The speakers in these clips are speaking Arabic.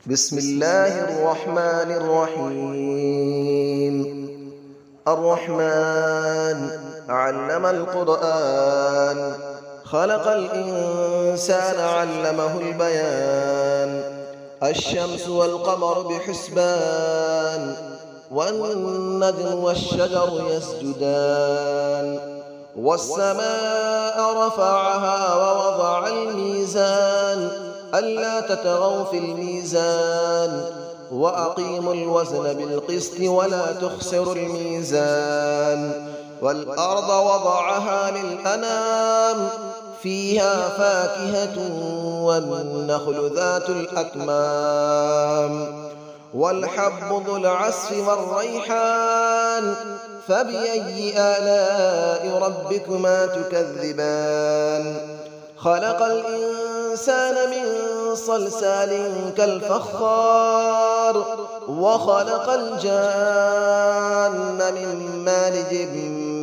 بسم الله الرحمن الرحيم. الرحمن علم القرآن، خلق الإنسان علمه البيان. الشمس والقمر بحسبان، والنجم والشجر يسجدان. والسماء رفعها ووضع الميزان، ألا تطغوا في الميزان، وأقيموا الوزن بالقسط ولا تخسروا الميزان. والأرض وضعها للأنام، فيها فاكهة والنخل ذات الأكمام، والحب ذو العصف والريحان. فبأي آلاء ربكما تكذبان؟ خلق الإنسان من صلصال كالفخار، وخلق الجان من مارج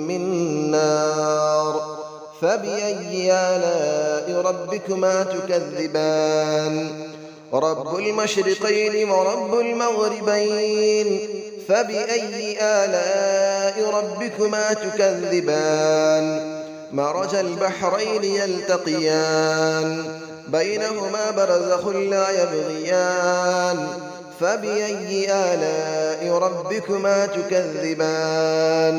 من نار. فبأي آلاء ربكما تكذبان؟ رب المشرقين ورب المغربين. فبأي آلاء ربكما تكذبان؟ مرج البحرين يلتقيان، بينهما برزخ لا يبغيان. فبأي آلاء ربكما تكذبان؟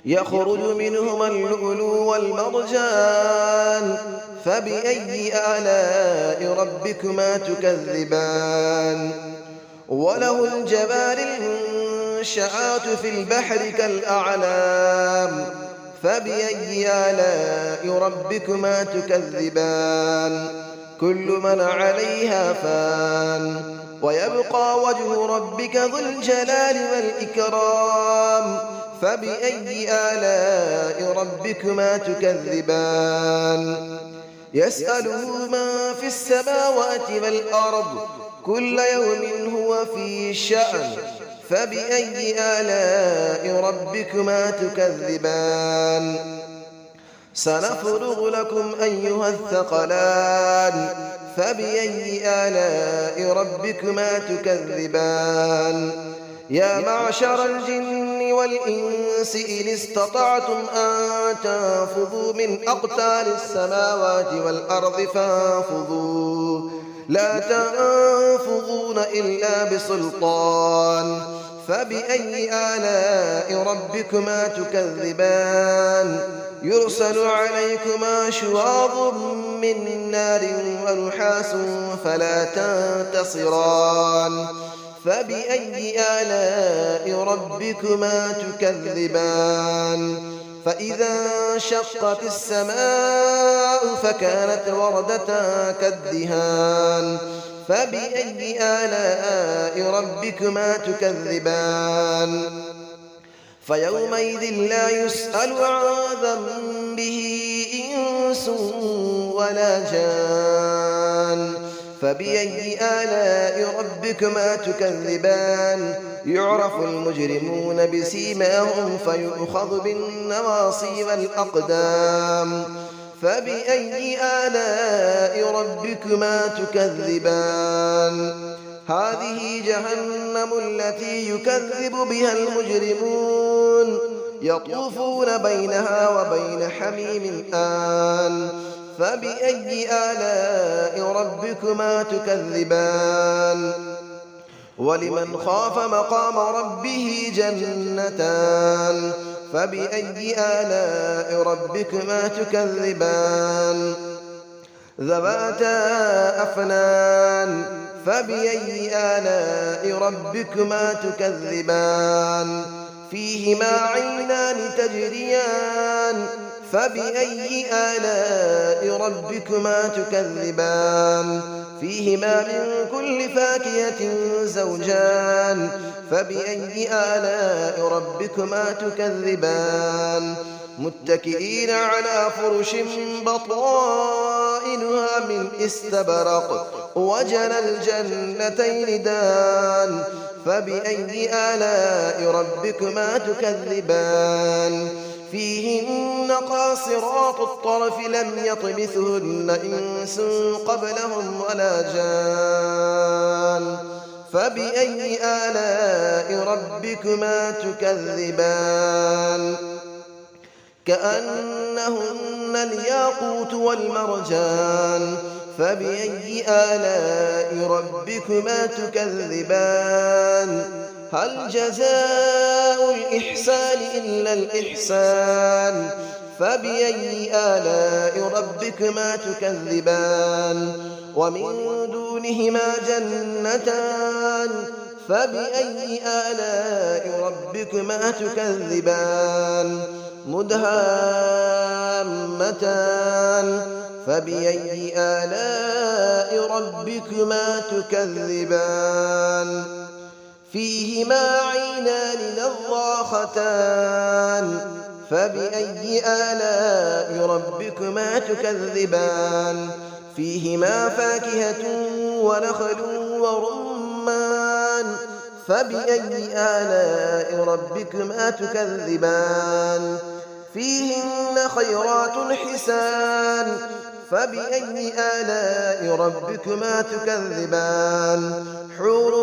يخرج منهما اللؤلؤ والمرجان. فبأي آلاء ربكما تكذبان؟ وله الجبال المنشآت في البحر كالأعلام. فبأي آلاء ربكما تكذبان؟ كل من عليها فان، ويبقى وجه ربك ذو الجلال والإكرام. فبأي آلاء ربكما تكذبان؟ يسأله من في السماوات والأرض، كل يوم هو في شأن. فبأي آلاء ربكما تكذبان؟ سنفرغ لكم أيها الثقلان. فبأي آلاء ربكما تكذبان؟ يا معشر الجن والإنس إن استطعتم أن تنفذوا من أقطار السماوات والأرض فانفذوا، لا تنفذون إلا بسلطان. فبأي آلاء ربكما تكذبان؟ يرسل عليكما شواظ من نار ونحاس فلا تنتصران. فبأي آلاء ربكما تكذبان؟ فإذا انشقت السماء فكانت وردة كالدهان. فبأي آلاء ربكما تكذبان؟ فيومئذ لا يسأل عن ذنبه إنس ولا جان. فبأي آلاء ربكما تكذبان؟ يعرف المجرمون بسيماهم فيؤخذ بالنواصي والأقدام. فبأي آلاء ربكما تكذبان؟ هذه جهنم التي يكذب بها المجرمون، يطوفون بينها وبين حميم آن. فبأي آلاء ربكما تكذبان؟ ولمن خاف مقام ربه جنتان. فبأي آلاء ربكما تكذبان؟ ذواتا أفنان. فبأي آلاء ربكما تكذبان؟ فيهما عينان تجريان. فبأي آلاء ربكما تكذبان؟ فيهما من كل فاكهة زوجان. فبأي آلاء ربكما تكذبان؟ متكئين على فرش بطائنها من استبرق، وجنى الجنتين دان. فبأي آلاء ربكما تكذبان؟ فيهن قاصرات الطرف لم يطمثهن إنس قبلهم ولا جان. فبأي آلاء ربكما تكذبان كأنهن الياقوت والمرجان فبأي آلاء ربكما تكذبان هل جزاء الإحسان إلا الإحسان فبأي آلاء ربكما تكذبان ومن دونهما جنتان فبأي آلاء ربكما تكذبان مدهامتان فبأي آلاء ربكما تكذبان فيهما عينان نضاختان فبأي آلاء ربكما تكذبان فيهما فاكهة ونخل ورمان فبأي آلاء ربكما تكذبان فيهن خيرات حسان فبأي آلاء ربكما تكذبان حور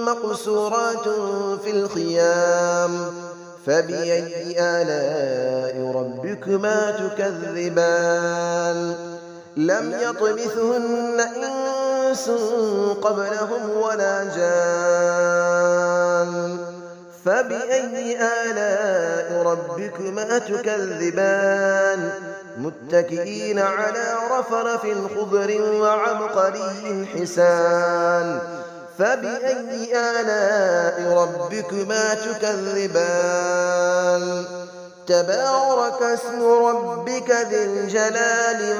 مقصورات في الخيام فبأي آلاء ربكما تكذبان لم يطمثهن إنس قبلهم ولا جان فبأي آلاء ربكما تكذبان متكئين على رفرف خضر وعبقري حسان فبأي آلاء ربكما تكذبان تبارك اسم ربك ذي الجلال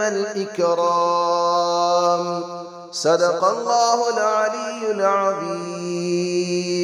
والإكرام صدق الله العلي العظيم.